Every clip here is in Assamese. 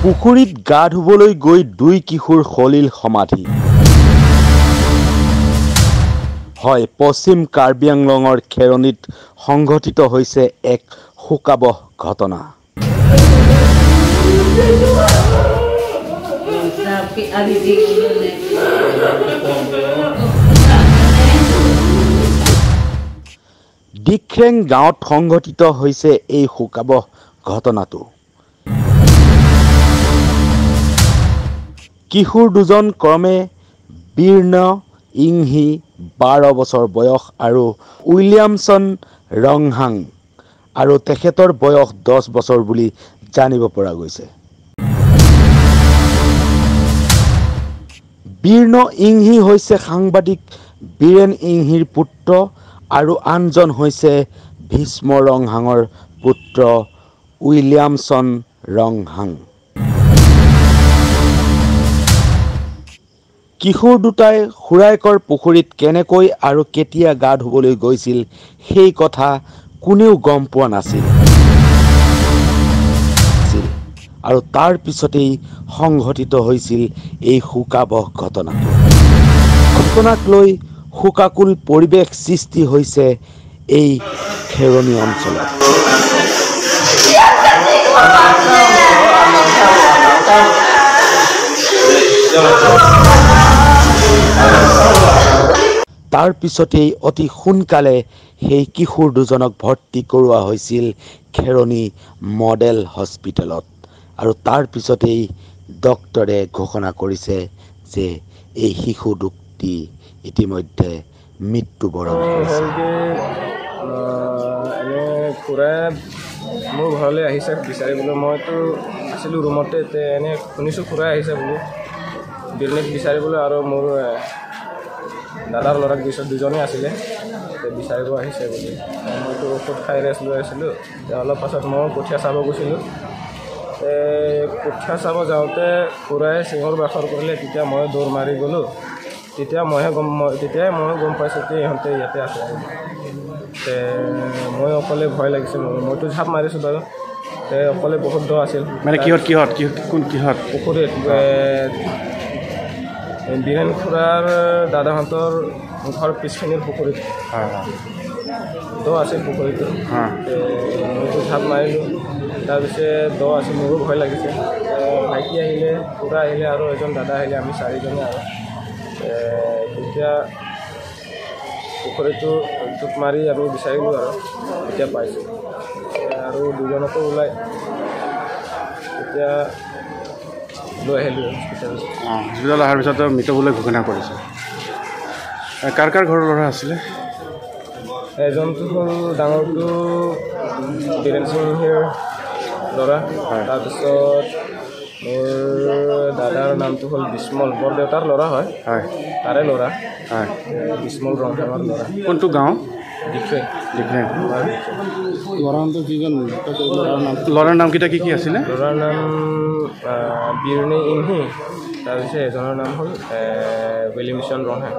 পুখুৰীত গা ধুবলৈ গৈ দুই কিশোৰ সলিল সমাধি। হয়, পশ্চিম কাৰ্বি আংলঙৰ খেৰণীত সংঘটিত হৈছে এক শোকাবহ ঘটনা। ডিক্ৰেং গাঁৱত সংঘটিত হৈছে এই শোকাবহ ঘটনাটো। কিশোৰ দুজন ক্ৰমে বীৰ্ণ ইংহি 12 বছৰ বয়স আৰু উইলিয়ামছন ৰংহাং আৰু তেখেতৰ বয়স 10 বছৰ বুলি জানিব পৰা গৈছে। বীৰ্ণ ইংহি হৈছে সাংবাদিক বীৰেন ইংহিৰ পুত্ৰ আৰু আনজন হৈছে ভীষ্ম ৰংহাঙৰ পুত্ৰ উইলিয়ামছন ৰংহাং। কিশোৰ দুটাই খুৰায়েকৰ পুখুৰীত কেনেকৈ আৰু কেতিয়া গা ধুবলৈ গৈছিল সেই কথা কোনেও গম পোৱা নাছিল আৰু তাৰ পিছতেই সংঘটিত হৈছিল এই শোকাবহ ঘটনাটো। ঘটনাক লৈ শোকাকুল পৰিৱেশ সৃষ্টি হৈছে এই খেৰণী অঞ্চলত। তাৰ পিছতেই অতি সোনকালে সেই কিশোৰ দুজনক ভৰ্তি কৰোৱা হৈছিল খেৰণী মডেল হস্পিটেলত আৰু তাৰ পিছতেই ডক্টৰে ঘোষণা কৰিছে যে এই শিশু দুটি ইতিমধ্যে মৃত্যুবৰণ কৰিছে। খুৰাই মোৰ ঘৰলৈ আহিছে বিচাৰিবলৈ। মইতো আছিলোঁ ৰুমতে, এনে শুনিছোঁ খুৰাই আহিছে বুলি বিলনেট বিচাৰিবলৈ, আৰু মোৰ দাদাৰ ল'ৰাক দুজনে আছিলে বিচাৰিব আহিছে বুলি। মইতো ঔষধ খাই ৰেষ্ট লৈ আছিলোঁ। অলপ পাছত মই কঠীয়া চাব গৈছিলোঁ। কঠীয়া চাব যাওঁতে খুৰাই চিঙৰ বাখৰ কৰিলে, তেতিয়া মই দৌৰ মাৰি গ'লোঁ। তেতিয়াই মই গম পাইছোঁ যে ইহঁতে ইয়াতে আছে। মই অকলে ভয় লাগিছিল, মইতো ঝাপ মাৰিছোঁ বাৰু। অকলে বহুত দ আছিল। মানে কিহত পুখুৰীত বীৰেন খুৰাৰ দাদাহঁতৰ ঘৰ পিছখিনিৰ পুখুৰীত দ আছিল পুখুৰীটো। মইতো ঝাপ মাৰিলোঁ। তাৰপিছত দ আছিল, মোৰো ভয় লাগিছে। ভাইটি আহিলে, খুৰা আহিলে আৰু এজন দাদা আহিলে, আমি চাৰিজনে। আৰু তেতিয়া পুখুৰীটো টুপ মাৰি আমি বিচাৰিলোঁ আৰু এতিয়া পাইছোঁ। আৰু দুজনকো ওলাই এতিয়া লৈ আহিলোঁ হস্পিটেলত। হস্পিটেল অহাৰ পিছত মৃত বুলি ঘোষণা কৰিছে। কাৰ কাৰ ঘৰৰ ল'ৰা আছিলে? এজনটো হ'ল ডাঙৰটো বীৰেন সিংহৰ ল'ৰা। তাৰপিছত মোৰ দাদাৰ নামটো হ'ল বিস্মল, বৰদেউতাৰ ল'ৰা হয়, তাৰে ল'ৰা বিস্মল ৰংহাঙৰ ল'ৰা। কোনটো গাঁও? ডিক্ৰেং। ল'ৰাৰ নামকেইটা কি আছিলে? ল'ৰাৰ নাম বীৰ্ণ ইংহি, তাৰপিছত এজনৰ নাম হ'ল উইলিয়ামছন ৰংহাং।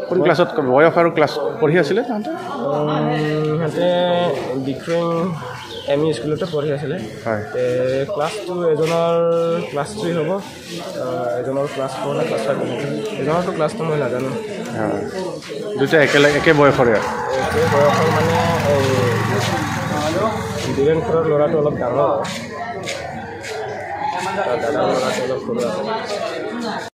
কোন ক্লাছত বয়স আৰু ক্লাছ পঢ়ি আছিলে তাহাঁতে? সিহঁতে ডিক্ৰেং ME স্কুলতে পঢ়ি আছিলে। ক্লাছ 2 এজনৰ ক্লাছ 3 হ'ব, এজনৰ ক্লাছ 4 নে ক্লাছ 5 হ'ব। এজনৰতো ক্লাছ 2 মই নাজানো। দুটা একে বয়সৰে? একে বয়সৰ মানে বীৰেন খুৰাৰ ল'ৰাটো অলপ ডাঙৰ, দাদাৰ ল'ৰাটো অলপ সৰু আছে।